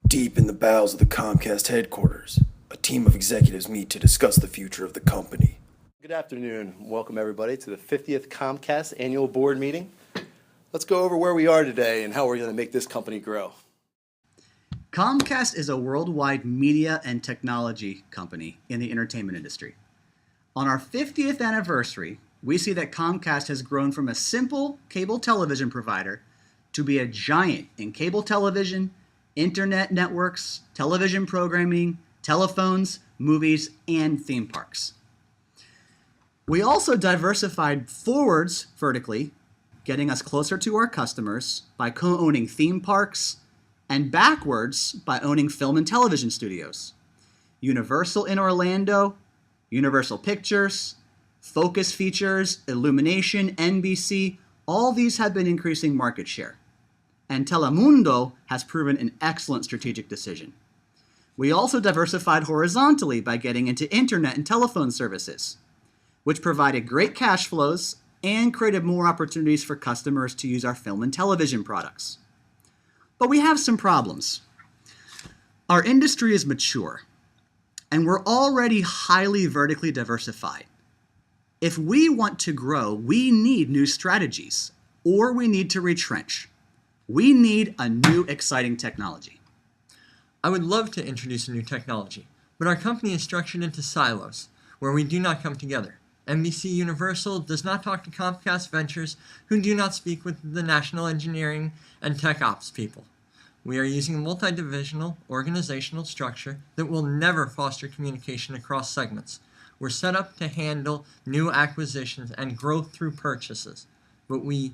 Deep in the bowels of the Comcast headquarters, a team of executives meet to discuss the future of the company. Good afternoon. Welcome, everybody, to the 50th Comcast annual board meeting. Let's go over where we are today and how we're going to make this company grow. Comcast is a worldwide media and technology company in the entertainment industry. On our 50th anniversary, we see that Comcast has grown from a simple cable television provider to be a giant in cable television, internet networks, television programming, telephones, movies, and theme parks. We also diversified forwards vertically, getting us closer to our customers by co-owning theme parks, and backwards by owning film and television studios. Universal in Orlando, Universal Pictures, Focus Features, Illumination, NBC, all these have been increasing market share. And Telemundo has proven an excellent strategic decision. We also diversified horizontally by getting into internet and telephone services, which provided great cash flows and created more opportunities for customers to use our film and television products. But we have some problems. Our industry is mature, and we're already highly vertically diversified. If we want to grow, we need new strategies, or we need to retrench. We need a new exciting technology. I would love to introduce a new technology, but our company is structured into silos, where we do not come together. NBC Universal does not talk to Comcast Ventures, who do not speak with the national engineering and tech ops people. We are using a multi-divisional organizational structure that will never foster communication across segments. We're set up to handle new acquisitions and growth through purchases, but we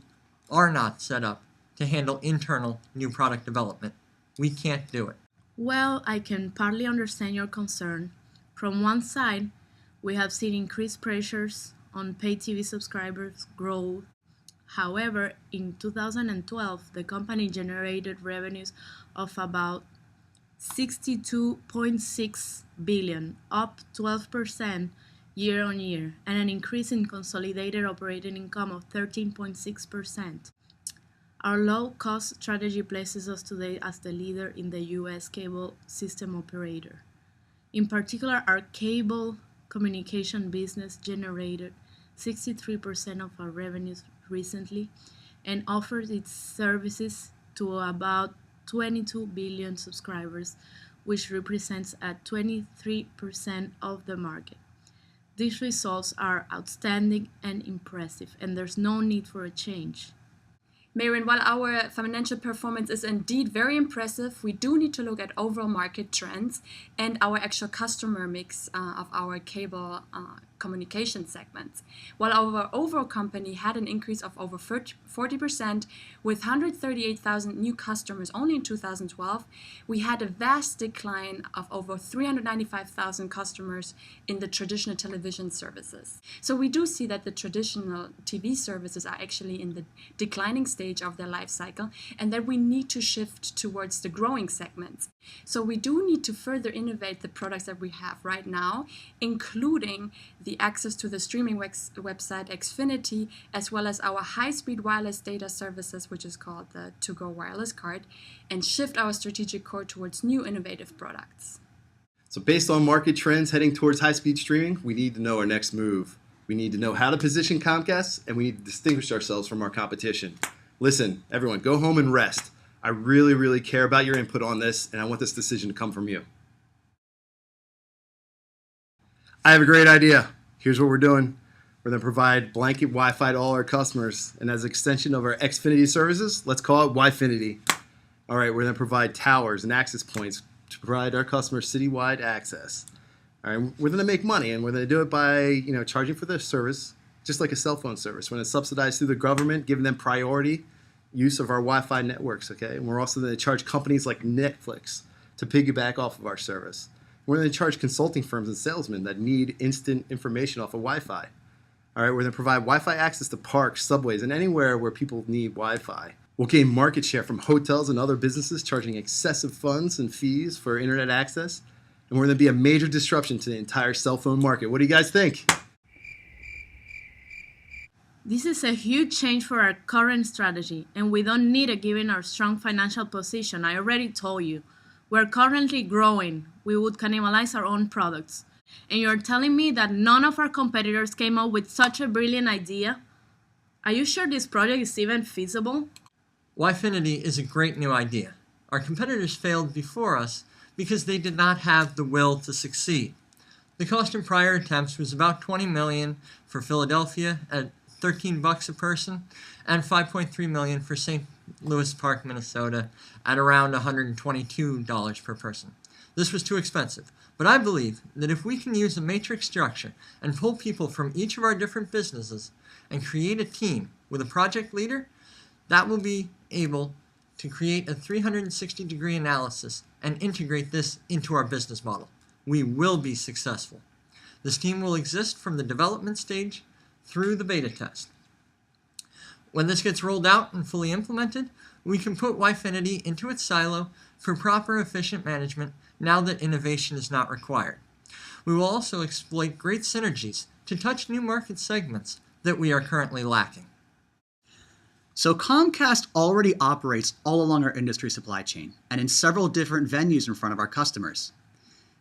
are not set up to handle internal new product development. We can't do it. Well, I can partly understand your concern. From one side, we have seen increased pressures on pay TV subscribers growth. However, in 2012, the company generated revenues of about $62.6 billion, up 12% year on year, and an increase in consolidated operating income of 13.6%. Our low-cost strategy places us today as the leader in the U.S. cable system operator. In particular, our cable communication business generated 63% of our revenues recently and offers its services to about 22 billion subscribers, which represents a 23% of the market. These results are outstanding and impressive, and there's no need for a change. Marion, while our financial performance is indeed very impressive, we do need to look at overall market trends and our actual customer mix of our cable communication segments. While our overall company had an increase of over 40% with 138,000 new customers only in 2012, we had a vast decline of over 395,000 customers in the traditional television services. So we do see that the traditional TV services are actually in the declining stage of their life cycle, and that we need to shift towards the growing segments. So we do need to further innovate the products that we have right now, including the access to the streaming website WiFinity, as well as our high-speed wireless data services, which is called the To-Go Wireless Card, and shift our strategic core towards new innovative products. So based on market trends heading towards high-speed streaming, we need to know our next move. We need to know how to position Comcast, and we need to distinguish ourselves from our competition. Listen, everyone, go home and rest. I really, really care about your input on this, and I want this decision to come from you. I have a great idea. Here's what we're doing. We're going to provide blanket Wi-Fi to all our customers, and as an extension of our Xfinity services, let's call it WiFinity. All right, we're going to provide towers and access points to provide our customers citywide access. All right, we're going to make money, and we're going to do it by charging for the service, just like a cell phone service. We're going to subsidize through the government, giving them priority use of our Wi-Fi networks, okay? And we're also going to charge companies like Netflix to piggyback off of our service. We're going to charge consulting firms and salesmen that need instant information off of Wi-Fi. All right, we're going to provide Wi-Fi access to parks, subways, and anywhere where people need Wi-Fi. We'll gain market share from hotels and other businesses charging excessive funds and fees for internet access. And we're going to be a major disruption to the entire cell phone market. What do you guys think? This is a huge change for our current strategy, and we don't need it given our strong financial position. I already told you, We're currently growing. We would cannibalize our own products. And you're telling me that none of our competitors came up with such a brilliant idea? Are you sure this project is even feasible? WiFinity is a great new idea. Our competitors failed before us because they did not have the will to succeed. The cost in prior attempts was about $20 million for Philadelphia at $13 a person, and $5.3 million for St. Louis Park, Minnesota at around $122 per person. This was too expensive, but I believe that if we can use a matrix structure and pull people from each of our different businesses and create a team with a project leader, that will be able to create a 360-degree analysis and integrate this into our business model. We will be successful. This team will exist from the development stage through the beta test. When this gets rolled out and fully implemented, we can put WiFinity into its silo for proper efficient management now that innovation is not required. We will also exploit great synergies to touch new market segments that we are currently lacking. So Comcast already operates all along our industry supply chain and in several different venues in front of our customers.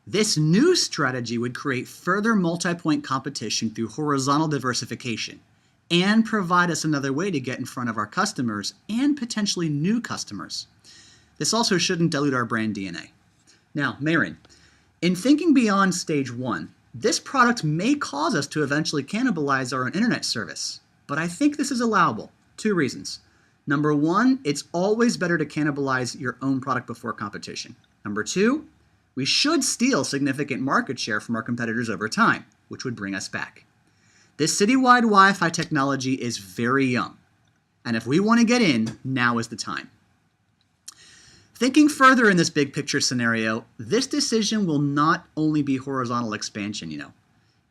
This new strategy would create further multi-point competition through horizontal diversification and provide us another way to get in front of our customers and potentially new customers. This also shouldn't dilute our brand DNA. Now, Marin, in thinking beyond stage one, this product may cause us to eventually cannibalize our own internet service, but I think this is allowable. 2 reasons. Number 1, it's always better to cannibalize your own product before competition. Number 2, we should steal significant market share from our competitors over time, which would bring us back. This citywide Wi-Fi technology is very young, and if we want to get in, now is the time. Thinking further in this big picture scenario, this decision will not only be horizontal expansion,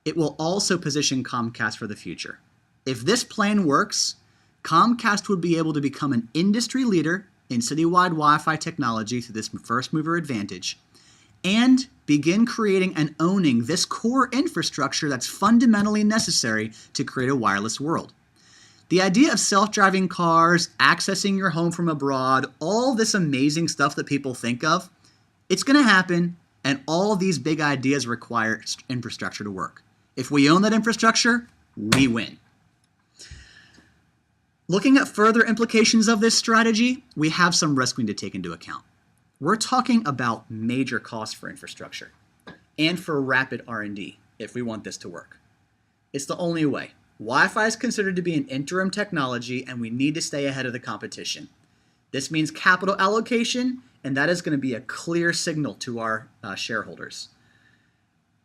it will also position Comcast for the future. If this plan works, Comcast would be able to become an industry leader in citywide Wi-Fi technology through this first mover advantage and begin creating and owning this core infrastructure that's fundamentally necessary to create a wireless world. The idea of self-driving cars, accessing your home from abroad, all this amazing stuff that people think of, it's going to happen, and all these big ideas require infrastructure to work. If we own that infrastructure, we win. Looking at further implications of this strategy, we have some risk we need to take into account. We're talking about major costs for infrastructure and for rapid R&D if we want this to work. It's the only way. Wi-Fi is considered to be an interim technology, and we need to stay ahead of the competition. This means capital allocation, and that is going to be a clear signal to our shareholders.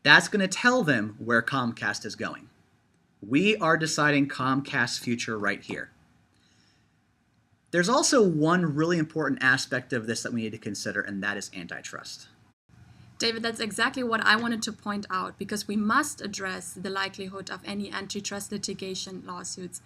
That's going to tell them where Comcast is going. We are deciding Comcast's future right here. There's also one really important aspect of this that we need to consider, and that is antitrust. David, that's exactly what I wanted to point out, because we must address the likelihood of any antitrust litigation lawsuits.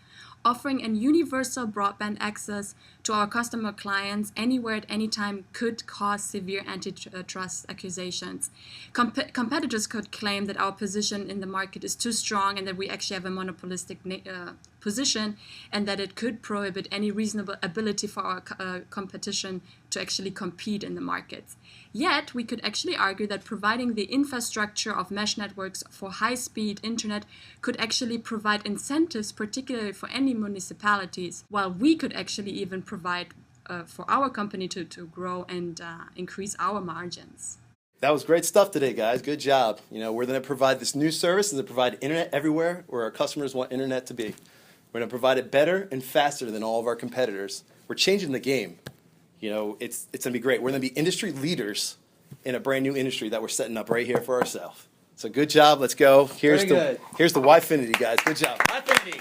Offering a universal broadband access to our customer clients anywhere at any time could cause severe antitrust accusations. Competitors could claim that our position in the market is too strong and that we actually have a monopolistic position, and that it could prohibit any reasonable ability for our competition to actually compete in the markets. Yet, we could actually argue that providing the infrastructure of mesh networks for high-speed internet could actually provide incentives, particularly for any municipalities, while we could actually even provide for our company to grow and increase our margins. That was great stuff today, guys. Good job. We're going to provide this new service and to provide internet everywhere where our customers want internet to be. We're going to provide it better and faster than all of our competitors. We're changing the game. It's going to be great. We're going to be industry leaders in a brand new industry that we're setting up right here for ourselves. So good job. Let's go. Here's the WiFinity, guys. Good job. WiFinity.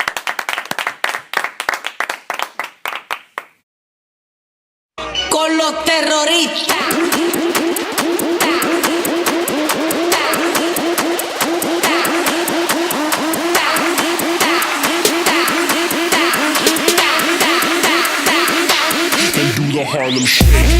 Con los terroristas. The Harlem Shake.